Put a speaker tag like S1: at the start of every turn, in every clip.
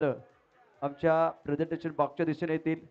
S1: आमच्या प्रेझेंटेशन बॉक्सच्या दिशेने येतील.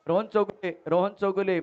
S1: Rohan Chaugule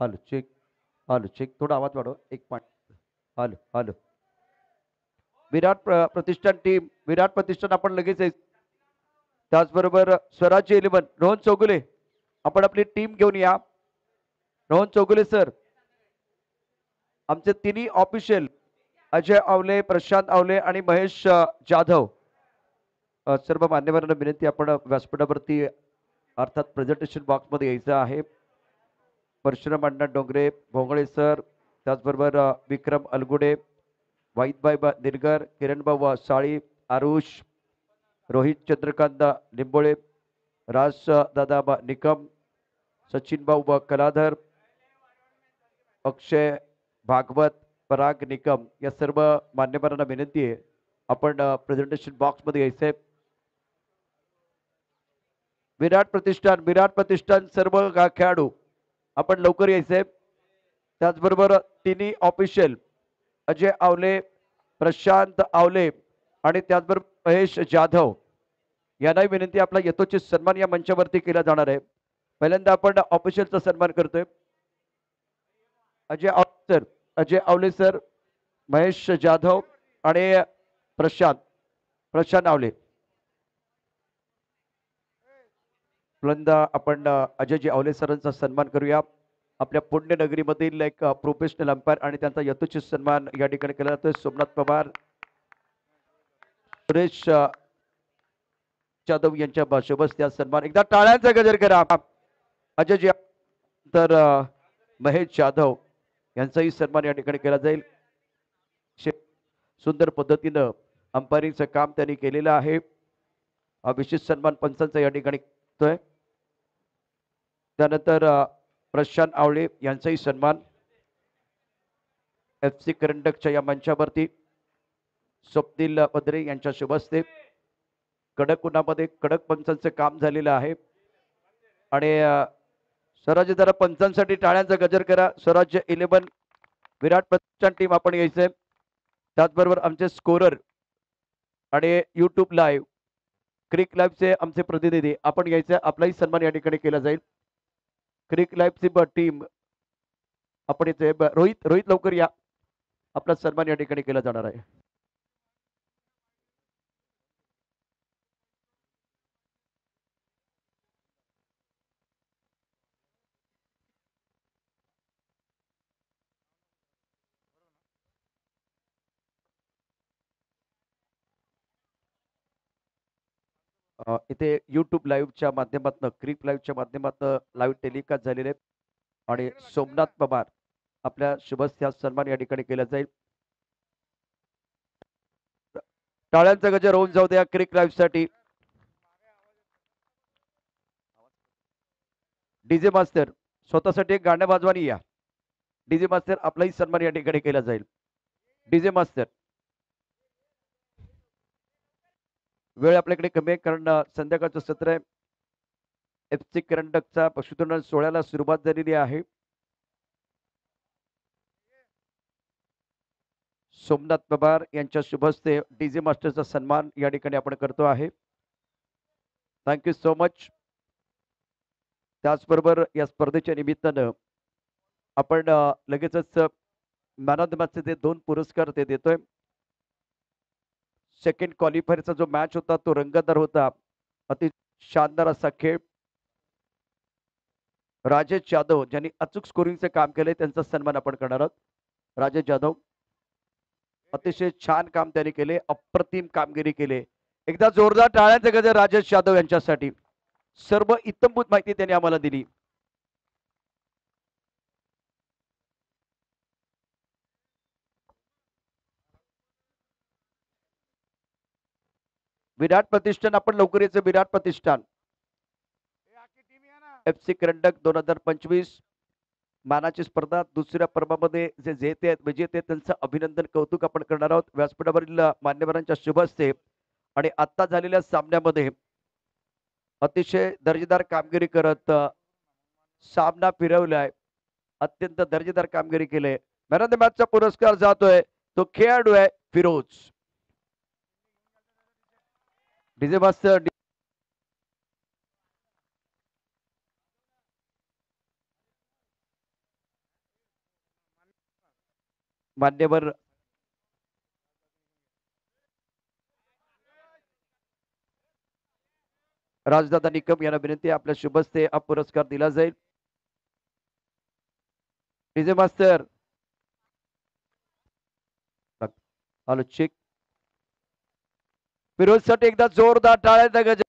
S1: hello check. Hello check. थोडा आवाज वाढव. एक point. Hello hello. Pratishthan team, Virat Pratishthan आपण लगेच आहे. त्याचबरोबर स्वराज्य 11 रोहन चौगुले आपण आपली टीम घेऊन या. रोहन चौगुले सर, आमचे तिन्ही ऑफिशियल अजय आवले, प्रशांत आवले आणि महेश जाधव, सर्व मान्यवरांना विनंती, आपण व्यासपीठावरती अर्थात प्रेझेंटेशन बॉक्समध्ये यायचं आहे. परशुराम अण्णा डोंगरे, भोंगळे सर, त्याचबरोबर विक्रम अलगुडे, वाईदबाई निरगर, किरणबाबा साळी, आरुष, रोहित चंद्रकांत लिंबोळे, राज दादा निकम, सचिन भाऊ कलाधर, अक्षय भागवत, पराग निकम, या सर्व मान्यवरांना विनंती आहे आपण प्रेझेंटेशन बॉक्समध्ये यायचंय. विराट प्रतिष्ठान सर्व खेळाडू आपण लवकर यायचंय. त्याचबरोबर तिन्ही ऑफिशियल अजय आवले, प्रशांत आवले आणि त्याचबरोबर महेश जाधव यांनाही विनंती, आपला यथोचित सन्मान या मंचावरती केला जाणार आहे. पहिल्यांदा आपण ऑफिशियलचा सन्मान करतोय. अजय आवले सर, महेश जाधव आणि प्रशांत आवले. पहिल्यांदा आपण अजयजी आवले सरांचा सन्मान करूया. आपल्या पुण्यनगरीमधील एक प्रोफेशनल अंपायर आणि त्यांचा यथोचित सन्मान या ठिकाणी केला जातोय. सोमनाथ पवार, सुरेश जाधव यांच्या सोबत त्या सन्मान, एकदा टाळ्यांचा गजर करा. अजयजी तर महेश जाधव यांचाही सन्मान या ठिकाणी केला जाईल. सुंदर पद्धतीनं अंपायरिंगचं काम त्यांनी केलेलं आहे. विशेष सन्मान पंचांचा या ठिकाणी होतोय. त्यानंतर प्रशांत आवळे यांचाही सन्मान FC करंडकच्या या मंचावरती स्वप्नील पदरे यांच्या शुभ हस्ते. कडक उन्हामध्ये कडक पंचांचं काम झालेलं आहे. आणि स्वराज्य, जरा पंचांसाठी टाळ्यांचा गजर करा. स्वराज्य 11 विराट प्रतिष्ठान टीम आपण यायचंय. त्याचबरोबर आमचे स्कोरर आणि यूट्यूब लाईव्ह, क्रिक लाईव्हचे आमचे प्रतिनिधी आपण यायचे. आपलाही सन्मान या ठिकाणी केला जाईल. क्रिक लाईव्हची टीम आपण येते. रोहित लवकर या, आपला सन्मान या ठिकाणी केला जाणार आहे. इथे यूट्यूब लाईव्हच्या माध्यमातून, क्रिक लाईव्हच्या माध्यमातून लाईव्ह टेलिकास्ट झालेले आणि सोमनाथ पवार आपल्या शुभस्या सन्मान या ठिकाणी केला जाईल. टाळ्यांचा गजर होऊन जाऊ द्या क्रिक लाईव्ह साठी. डीजे मास्टर स्वतःसाठी एक गाणं वाजवानी या. डीजे मास्टर आपलाही सन्मान या ठिकाणी केला जाईल. डीजे मास्टर वेळ आपल्याकडे कमी आहे कारण संध्याकाळचं सत्र आहे. FC करंडकचा पशुधन सोहळ्याला सुरुवात झालेली आहे. सोमनाथ पवार यांच्या शुभ हस्ते डीजे मास्टरचा सन्मान या ठिकाणी आपण करतो आहे. Thank you so much. त्याचबरोबर या स्पर्धेच्या निमित्तानं आपण लगेचच मॅन ऑफ द मॅचचे जे 2 पुरस्कार ते देतोय. सेकंड क्वालिफायरचा जो मॅच होता तो रंगतदार होता. अति शानदार असा खेळ. राजेश जाधव ज्यांनी अचूक स्कोरिंगचे काम केले त्यांचा सन्मान आपण करणार आहोत. राजेश जाधव अतिशय छान काम त्यांनी केले. अप्रतिम कामगिरी केले. एकदा जोरदार टाळ्यांचे गजर राजेश जाधव यांच्यासाठी. सर्व इत्तमभूत माहिती त्यांनी आम्हाला दिली. विराट प्रतिष्ठान आपण लवकर यायचं. विराट प्रतिष्ठान FC करंडक 2025 मानाची स्पर्धा दुसऱ्या पर्वामध्ये जे जेते आहेत विजेते आहेत त्यांचं अभिनंदन कौतुक आपण करणार आहोत. व्यासपीठावरील मान्यवरांच्या शुभ हस्ते. आणि आता झालेल्या सामन्यामध्ये अतिशय दर्जेदार कामगिरी करत सामना फिरवलाय. अत्यंत दर्जेदार कामगिरी केले. मॅन ऑफ द मॅचचा पुरस्कार जातोय तो खेळाडू आहे फिरोज. डीजे मास्टर मान्यवर राजदादा निकम यांना विनंती आपल्या शुभ हस्ते हा पुरस्कार दिला जाईल. DJ master hello check. Firoz साठी एकदा जोरदार टाळ्यांचा गजर.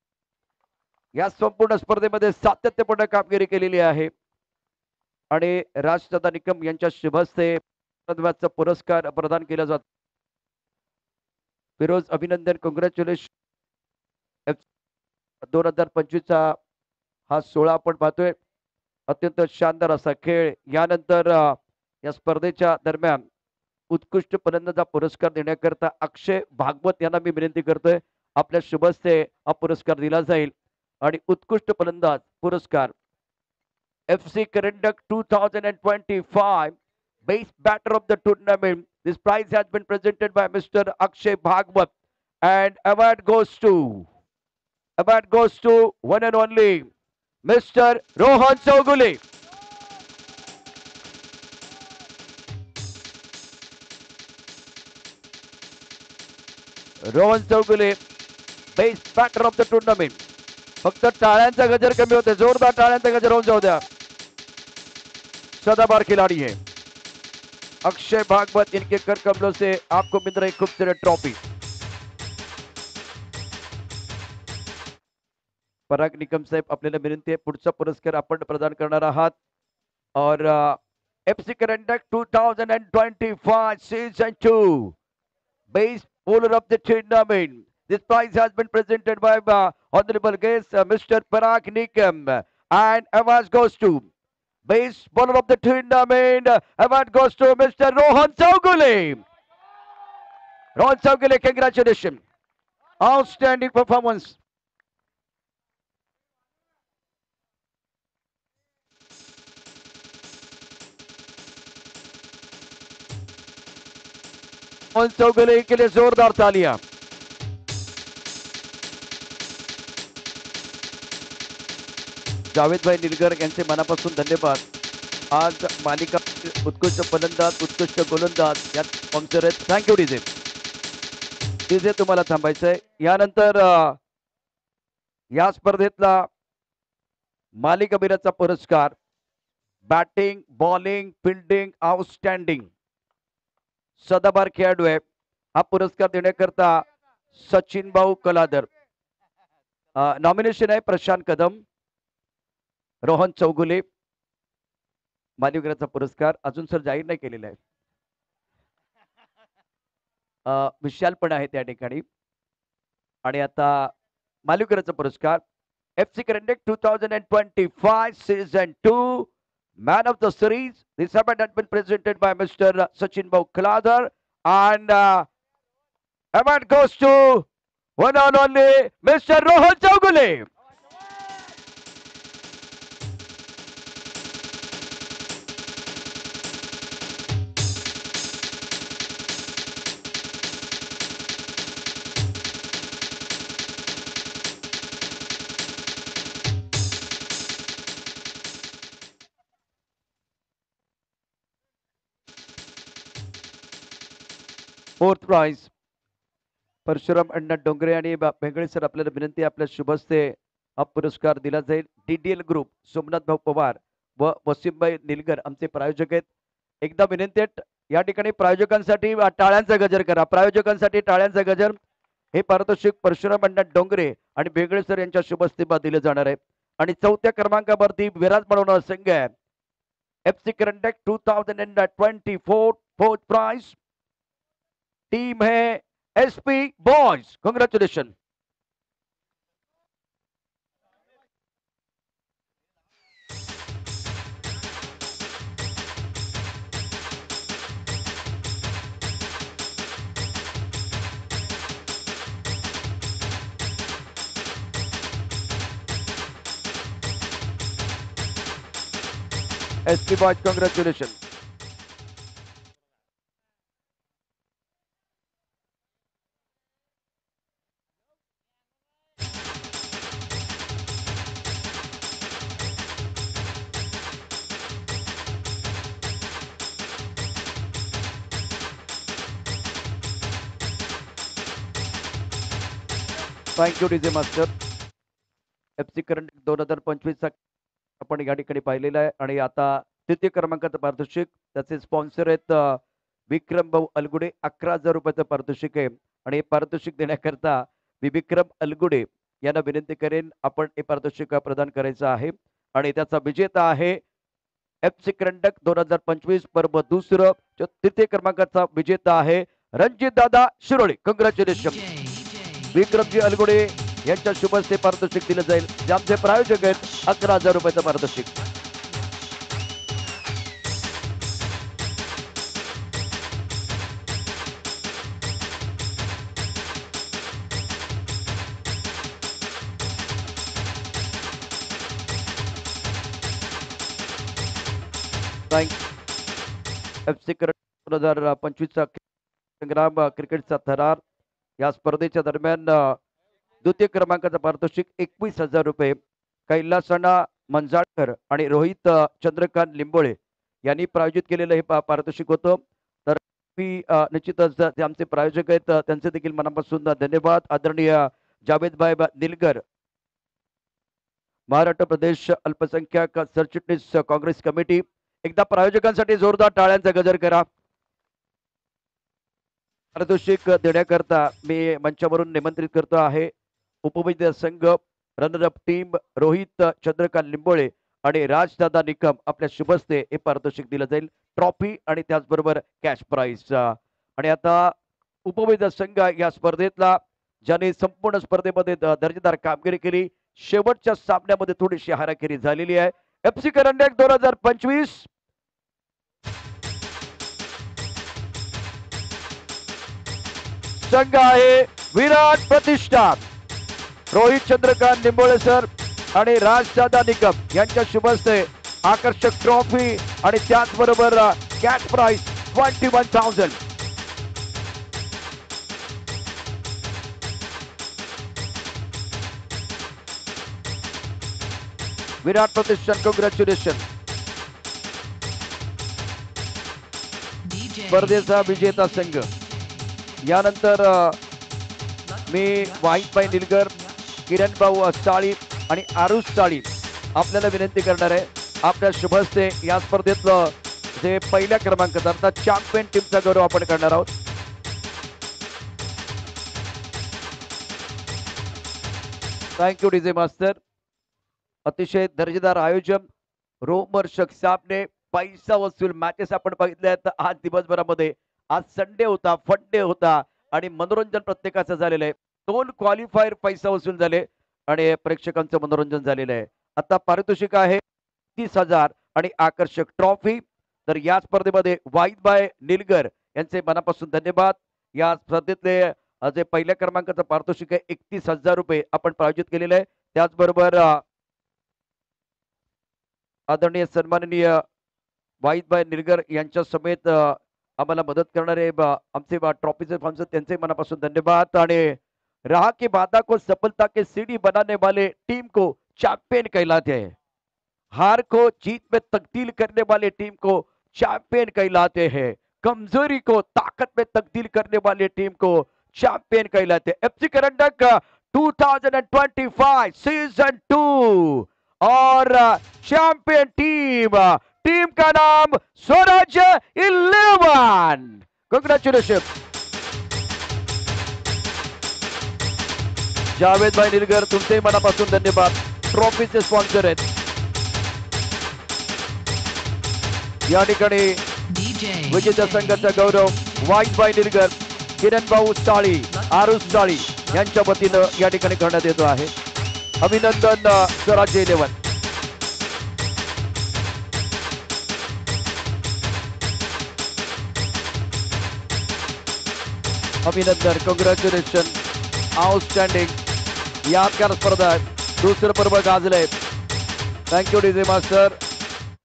S1: या संपूर्ण स्पर्धेमध्ये सातत्यपूर्ण कामगिरी केलेली आहे. आणि राजदादा निकम यांच्या शुभ हस्ते पुरस्कार प्रदान केला जातो. फिरोज अभिनंदन कॉंग्रॅच्युलेशन. 2025 हा सोहळा आपण पाहतोय. अत्यंत शानदार असा खेळ. यानंतर या स्पर्धेच्या दरम्यान उत्कृष्ट फलंदाज पुरस्कार देण्याकरता अक्षय भागवत यांना मी विनंती करतोय. आपल्या शुभ हस्ते हा पुरस्कार दिला जाईल. आणि उत्कृष्ट फलंदाज पुरस्कार FC करंडक 2025 base batter of the tournament. This prize has been presented by Mr. Akshay Bhagwat and award goes to one and only Mr. Rohan Chaugule. Rohan Chaugule best batter of the tournament. फक्त टाळ्यांचा गजर कमी होते. जोरदार टाळ्यांचा गजर होऊन जाऊ द्या. सदाबहार खिलाड़ी है अक्षय भागवत. इनके कर कमलों से आपको मिल रही खूबसूरत ट्रॉफी. पराग निकम साहेब आपल्याला विनंती आहे पुढचा पुरस्कार आपण प्रदान करणार आहात. और FC करंडक 2025 season 2 base bowler of the tournament. This prize has been presented by honorable guest Mr. Parag Nikam and award goes to base bowler of the tournament. Award goes to Mr. Rohan Chaugule. Rohan Chaugule, congratulations. Outstanding performance. Rohan Chaugule के लिए जोरदार तालियां. जावेदभाई निलगर यांचे मनापासून धन्यवाद. आज मालिका उत्कृष्ट फलंदाज उत्कृष्ट गोलंदाज यात स्पॉन्सर आहेत. Thank you DJ. डीजे तुम्हाला थांबायचं आहे. यानंतर या स्पर्धेतला मालिकावीराचा पुरस्कार बॅटिंग बॉलिंग फिल्डिंग आउटस्टँडिंग सदाबहार खेळाडू आहे. हा पुरस्कार देण्याकरता सचिन भाऊ कलादर. नॉमिनेशन आहे प्रशांत कदम, रोहन चौगुले. मालिकावीराचा पुरस्कार अजून सर जाहीर नाही केलेला आहे. विशाल पण आहे त्या ठिकाणी. आणि आता मालिकावीराचा पुरस्कार FC करंडक 2025 season 2 man of the series. This award has been presented by Mr. Sachin Bhau Kaladar and award goes to one and only mister Rohan Chaugule. Fourth prize Parshuram Anna Dongre आणि भेंगळे सर, आपल्याला विनंती, आपल्या शुभ हस्ते हा पुरस्कार दिला जाईल. DDL ग्रुप, सोमनाथ भाऊ पवार व वसीमभाई निलगर आमचे प्रायोजक आहेत. एकदा विनंती आहे, या ठिकाणी प्रायोजकांसाठी टाळ्यांचा गजर करा. प्रायोजकांसाठी टाळ्यांचा गजर. हे पारितोषिक परशुराम अण्णा डोंगरे आणि भेंगळे सर यांच्या शुभ हस्ते दिले जाणार आहे. आणि चौथ्या क्रमांकावरती विराजमान संघ आहे FC करंडक 2024. फोर्थ प्राइज टीम है SP boys. Congratulation. SP boys congratulation. Thank you DJ master. FC करंडक 2025 आपण या ठिकाणी पाहिलेला आहे. आणि आता तृतीय क्रमांकाचं पारितोषिक, त्याचे स्पॉन्सर आहेत विक्रम भाऊ अलगुडे. 11,000 रुपयाचं पारितोषिक आहे. आणि हे पारितोषिक देण्याकरता मी विक्रम अलगुडे यांना विनंती करेन, आपण हे पारितोषिक प्रदान करायचं आहे. आणि त्याचा विजेता आहे FC करंडक 2025 पर्व दुसरं. तृतीय क्रमांकाचा विजेता आहे रणजित दादा शिरोळे. कॉंग्रॅच्युलेशन. विक्रमजी अलगुडे यांच्या शुभ हस्ते पारितोषिक दिलं जाईल. जे आमचे प्रायोजक आहेत. 11,000 रुपयाचं पारितोषिक. FC करंडक 2025 संग्राम क्रिकेटचा थरार या स्पर्धेच्या दरम्यान द्वितीय क्रमांकाचं पारितोषिक 21,000 रुपये कैलासना मंजाळकर आणि रोहित चंद्रकांत लिंबोळे यांनी प्रायोजित केलेलं हे पारितोषिक होतं. तर मी निश्चितच जे आमचे प्रायोजक आहेत त्यांचे देखील मनापासून धन्यवाद. आदरणीय जावेदभाई निलगर, महाराष्ट्र प्रदेश अल्पसंख्याक सरचिटणीस काँग्रेस कमिटी. एकदा प्रायोजकांसाठी जोरदार टाळ्यांचा गजर करा. पारितोषिक देण्याकरता मी मंचावरून निमंत्रित करतो आहे उपविजेता संघ, रनरअप टीम रोहित चंद्रकांत लिंबोळे आणि राजदादा निकम. आपल्या शुभ हस्ते हे पारितोषिक दिलं जाईल, ट्रॉफी आणि त्याचबरोबर कॅश प्राइज. आणि आता उपविजेता संघ या स्पर्धेतला, ज्याने संपूर्ण स्पर्धेमध्ये दर्जेदार कामगिरी केली, शेवटच्या सामन्यामध्ये थोडीशी हाराकिरी झालेली आहे. FC करंडक 2025 संघ आहे विराट प्रतिष्ठान. रोहित चंद्रकांत लिंबोळे सर आणि राजदादा निकम यांच्या शुभ हस्ते आकर्षक ट्रॉफी आणि त्याचबरोबर कॅश प्राइज 21,000. विराट प्रतिष्ठान कॉंग्रॅच्युलेशन. स्पर्धेचा विजेता संघ. यानंतर मी वाहिदभाई निलगर, किरण भाऊ साळी आणि आरुष साळी आपल्याला विनंती करणार आहे, आपल्या शुभ हस्ते या स्पर्धेतलं जे पहिल्या क्रमांकाचा अर्थात चॅम्पियन टीमचा गौरव आपण करणार आहोत. Thank you DJ master. अतिशय दर्जेदार आयोजन, रोमहर्षक सामने, पैसा वसूल मॅचेस आपण बघितले आहेत आज दिवसभरामध्ये. आज संडे होता, फन डे होता आणि मनोरंजन प्रत्येकाचं झालेलं आहे. 2 क्वालिफायर पैसा वसूल झाले आणि प्रेक्षकांचं मनोरंजन झालेलं आहे. आता पारितोषिक आहे 30,000 आणि आकर्षक ट्रॉफी. तर या स्पर्धेमध्ये वाहिदभाई निलगर यांचे मनापासून धन्यवाद. या स्पर्धेतले जे पहिल्या क्रमांकाचं पारितोषिक आहे 31,000 रुपये आपण प्रायोजित केलेलं आहे. त्याचबरोबर आदरणीय सन्माननीय वाईदभाई निरगर यांच्या समेत आम्हाला मदत करणारे आमचे ट्रॉफीचे फंड्स त्यांचे मनापासून धन्यवाद. आणि रहा की बाधा को सफलता के सीढ़ी बनाने वाले टीम को चैंपियन कहलाते हैं. हार को जीत में तब्दील करने वाले टीम को चैंपियन कहलाते हैं. कमजोरी को ताकत में तब्दील करने वाली टीम को चैंपियन कहलाते हैं. एफसी करंडक 2025 सीजन 2 और चैंपियन टीम का नाम स्वराज 11. कांग्रेचुलेशन. जावेद भाई निरगर तुमचे मनापासून धन्यवाद. ट्रॉफीचे स्पॉन्सर आहेत. या ठिकाणी विजेत्या संघाचा गौरव वाईदभाई निरगर, किरण भाऊ साळी, आरुष साळी यांच्या वतीनं या ठिकाणी करण्यात येतो आहे. अभिनंदन स्वराज्य 11. अभिनंदन. कॉंग्रॅच्युलेशन. आउटस्टँडिंग. यादगार स्पर्धा आहे. दुसरं पर्व गाजलंय. Thank you DJ master.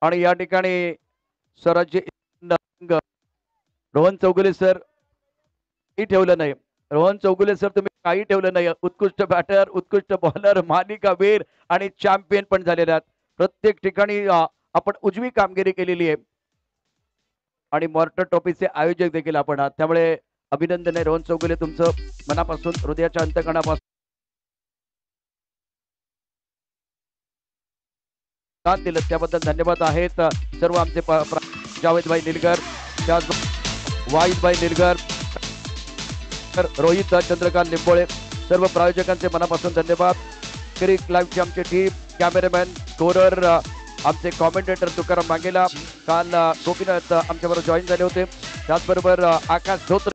S1: आणि या ठिकाणी स्वराज्य रोहन चौगुले सर काही ठेवलं नाही. रोहन चौगुले सर तुम्ही काही ठेवलं नाही. उत्कृष्ट बॅटर, उत्कृष्ट बॉलर, मालिकावीर आणि चॅम्पियन पण झालेले आहेत. प्रत्येक ठिकाणी आपण उजवी कामगिरी केलेली आहे. आणि मॉर्टर ट्रॉफीचे आयोजक देखील आपण आहात. त्यामुळे अभिनंदन आहे रोहन चौगुले तुमचं मनापासून, हृदयाच्या अंतकणापासून दान दिलं त्याबद्दल धन्यवाद आहेत सर्व आमचे जावेदभाई निलगर, वाईदभाई निलगर, रोहित चंद्रकांत लिंबोळे, सर्व प्रायोजकांचे मनापासून धन्यवाद. क्रिक लाईव्हची आमची टीम, कॅमेरामॅन, स्कोरर, आमचे कॉमेंटेटर तुकाराम मांगेला, काल गोपीनाथ आमच्याबरोबर जॉईन झाले होते. त्याचबरोबर आकाश धोत्रे